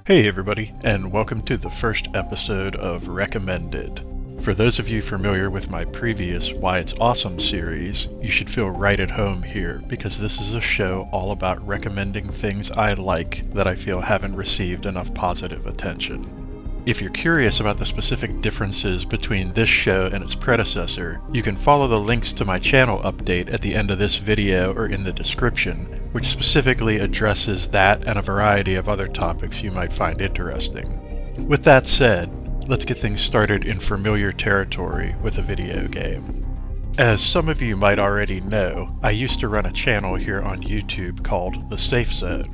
Hey everybody, and welcome to the first episode of Recommended. For those of you familiar with my previous Why It's Awesome series, you should feel right at home here because this is a show all about recommending things I like that I feel haven't received enough positive attention. If you're curious about the specific differences between this show and its predecessor, you can follow the links to my channel update at the end of this video or in the description, which specifically addresses that and a variety of other topics you might find interesting. With that said, let's get things started in familiar territory with a video game. As some of you might already know, I used to run a channel here on YouTube called The Safe Zone.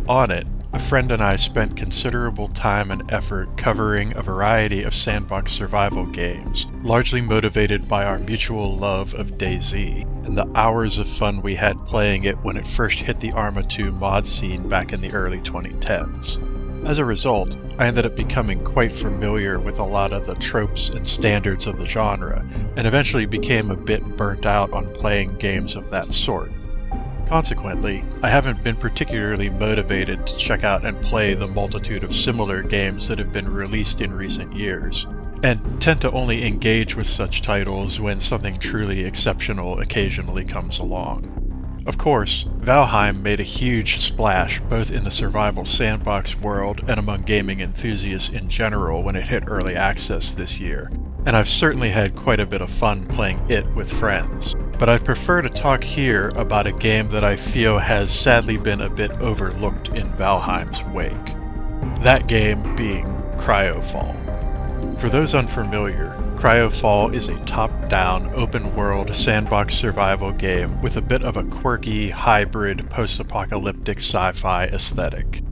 On it, a friend and I spent considerable time and effort covering a variety of sandbox survival games, largely motivated by our mutual love of DayZ, and the hours of fun we had playing it when it first hit the Arma 2 mod scene back in the early 2010s. As a result, I ended up becoming quite familiar with a lot of the tropes and standards of the genre, and eventually became a bit burnt out on playing games of that sort. Consequently, I haven't been particularly motivated to check out and play the multitude of similar games that have been released in recent years, and tend to only engage with such titles when something truly exceptional occasionally comes along. Of course, Valheim made a huge splash both in the survival sandbox world and among gaming enthusiasts in general when it hit early access this year, and I've certainly had quite a bit of fun playing it with friends. But I'd prefer to talk here about a game that I feel has sadly been a bit overlooked in Valheim's wake. That game being Cryofall. For those unfamiliar, Cryofall is a top-down, open-world sandbox survival game with a bit of a quirky, hybrid, post-apocalyptic sci-fi aesthetic.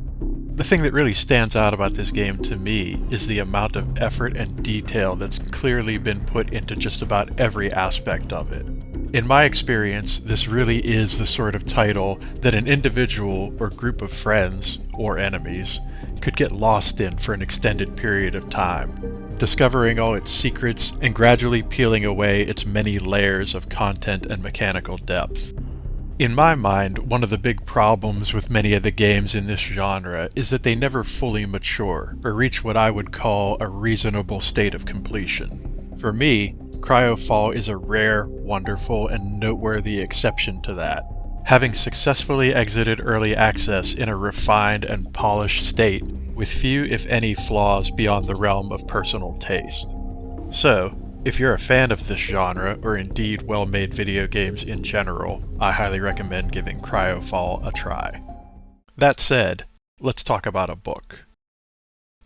The thing that really stands out about this game to me is the amount of effort and detail that's clearly been put into just about every aspect of it. In my experience, this really is the sort of title that an individual or group of friends, or enemies, could get lost in for an extended period of time, discovering all its secrets and gradually peeling away its many layers of content and mechanical depth. In my mind, one of the big problems with many of the games in this genre is that they never fully mature, or reach what I would call a reasonable state of completion. For me, Cryofall is a rare, wonderful, and noteworthy exception to that, having successfully exited early access in a refined and polished state, with few if any flaws beyond the realm of personal taste. So, if you're a fan of this genre, or indeed well-made video games in general, I highly recommend giving Cryofall a try. That said, let's talk about a book.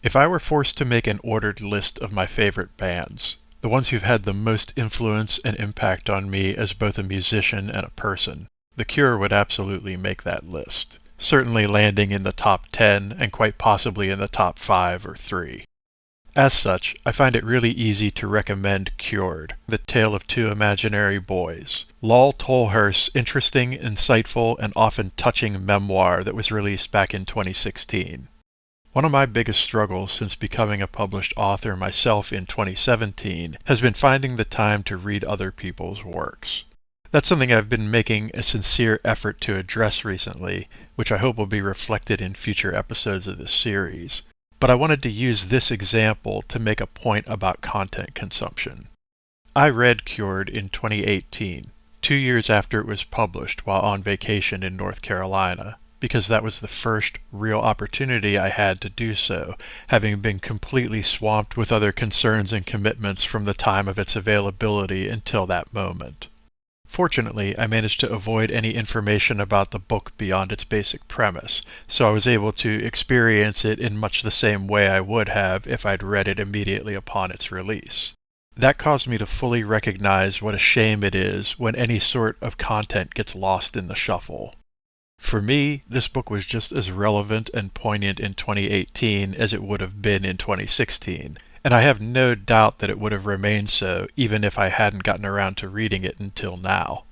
If I were forced to make an ordered list of my favorite bands, the ones who've had the most influence and impact on me as both a musician and a person, The Cure would absolutely make that list, certainly landing in the top 10 and quite possibly in the top 5 or 3. As such, I find it really easy to recommend Cured, The Tale of Two Imaginary Boys, Lol Tolhurst's interesting, insightful, and often touching memoir that was released back in 2016. One of my biggest struggles since becoming a published author myself in 2017 has been finding the time to read other people's works. That's something I've been making a sincere effort to address recently, which I hope will be reflected in future episodes of this series. But I wanted to use this example to make a point about content consumption. I read Cured in 2018, 2 years after it was published while on vacation in North Carolina, because that was the first real opportunity I had to do so, having been completely swamped with other concerns and commitments from the time of its availability until that moment. Fortunately, I managed to avoid any information about the book beyond its basic premise, so I was able to experience it in much the same way I would have if I'd read it immediately upon its release. That caused me to fully recognize what a shame it is when any sort of content gets lost in the shuffle. For me, this book was just as relevant and poignant in 2018 as it would have been in 2016, and I have no doubt that it would have remained so even if I hadn't gotten around to reading it until now.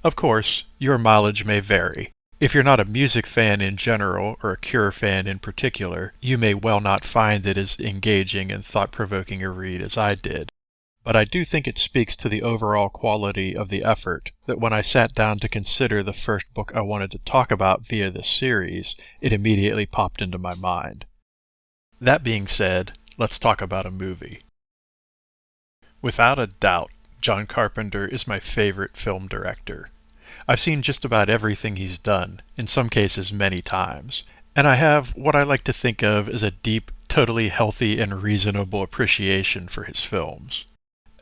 Of course, your mileage may vary. If you're not a music fan in general, or a Cure fan in particular, you may well not find it as engaging and thought-provoking a read as I did. But I do think it speaks to the overall quality of the effort that when I sat down to consider the first book I wanted to talk about via this series, it immediately popped into my mind. That being said, let's talk about a movie. Without a doubt, John Carpenter is my favorite film director. I've seen just about everything he's done, in some cases many times, and I have what I like to think of as a deep, totally healthy and reasonable appreciation for his films.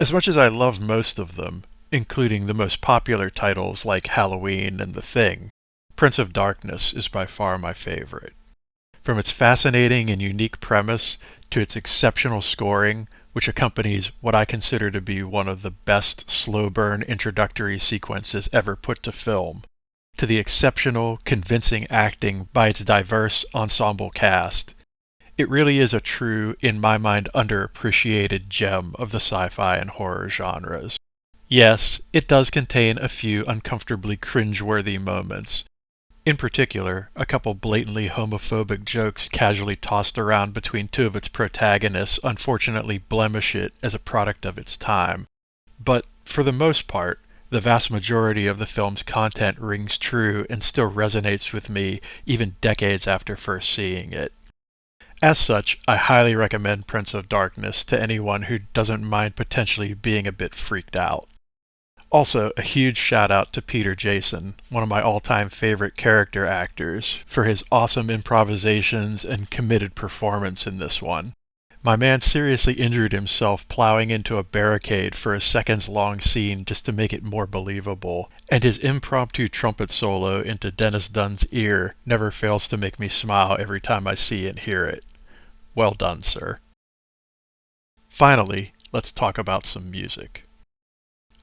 As much as I love most of them, including the most popular titles like Halloween and The Thing, Prince of Darkness is by far my favorite. From its fascinating and unique premise to its exceptional scoring, which accompanies what I consider to be one of the best slow-burn introductory sequences ever put to film, to the exceptional, convincing acting by its diverse ensemble cast, it really is a true, in my mind, underappreciated gem of the sci-fi and horror genres. Yes, it does contain a few uncomfortably cringe-worthy moments. In particular, a couple blatantly homophobic jokes casually tossed around between two of its protagonists unfortunately blemish it as a product of its time. But, for the most part, the vast majority of the film's content rings true and still resonates with me even decades after first seeing it. As such, I highly recommend Prince of Darkness to anyone who doesn't mind potentially being a bit freaked out. Also, a huge shout out to Peter Jason, one of my all-time favorite character actors, for his awesome improvisations and committed performance in this one. My man seriously injured himself plowing into a barricade for a seconds-long scene just to make it more believable, and his impromptu trumpet solo into Dennis Dunn's ear never fails to make me smile every time I see and hear it. Well done, sir. Finally, let's talk about some music.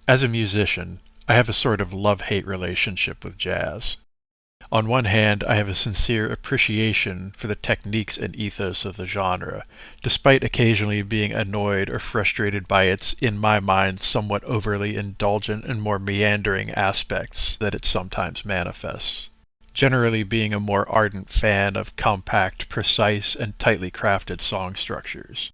As a musician, I have a sort of love-hate relationship with jazz. On one hand, I have a sincere appreciation for the techniques and ethos of the genre, despite occasionally being annoyed or frustrated by its, in my mind, somewhat overly indulgent and more meandering aspects that it sometimes manifests. Generally being a more ardent fan of compact, precise, and tightly crafted song structures.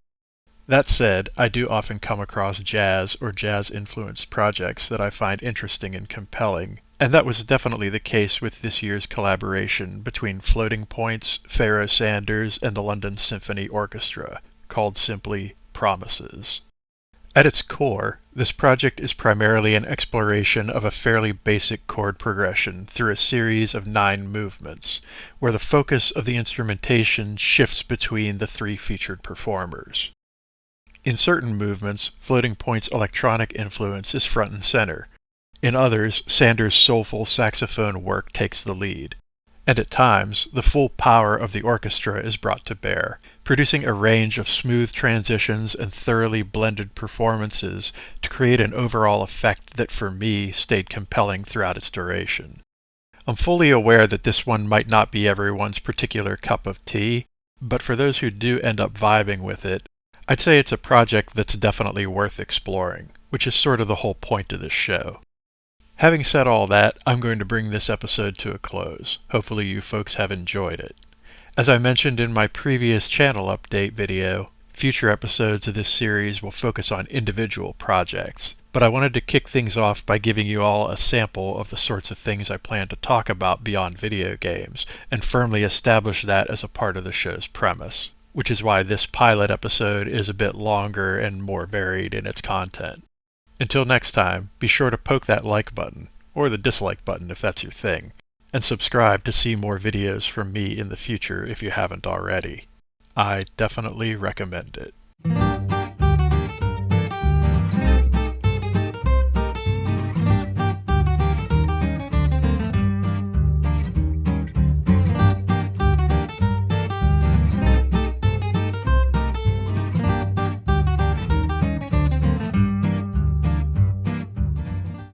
That said, I do often come across jazz or jazz-influenced projects that I find interesting and compelling, and that was definitely the case with this year's collaboration between Floating Points, Pharoah Sanders, and the London Symphony Orchestra, called simply Promises. At its core, this project is primarily an exploration of a fairly basic chord progression through a series of 9 movements, where the focus of the instrumentation shifts between the 3 featured performers. In certain movements, Floating Point's electronic influence is front and center. In others, Sanders' soulful saxophone work takes the lead. And at times, the full power of the orchestra is brought to bear, producing a range of smooth transitions and thoroughly blended performances to create an overall effect that for me stayed compelling throughout its duration. I'm fully aware that this one might not be everyone's particular cup of tea, but for those who do end up vibing with it, I'd say it's a project that's definitely worth exploring, which is sort of the whole point of this show. Having said all that, I'm going to bring this episode to a close. Hopefully you folks have enjoyed it. As I mentioned in my previous channel update video, future episodes of this series will focus on individual projects, but I wanted to kick things off by giving you all a sample of the sorts of things I plan to talk about beyond video games, and firmly establish that as a part of the show's premise, which is why this pilot episode is a bit longer and more varied in its content. Until next time, be sure to poke that like button, or the dislike button if that's your thing, and subscribe to see more videos from me in the future if you haven't already. I definitely recommend it.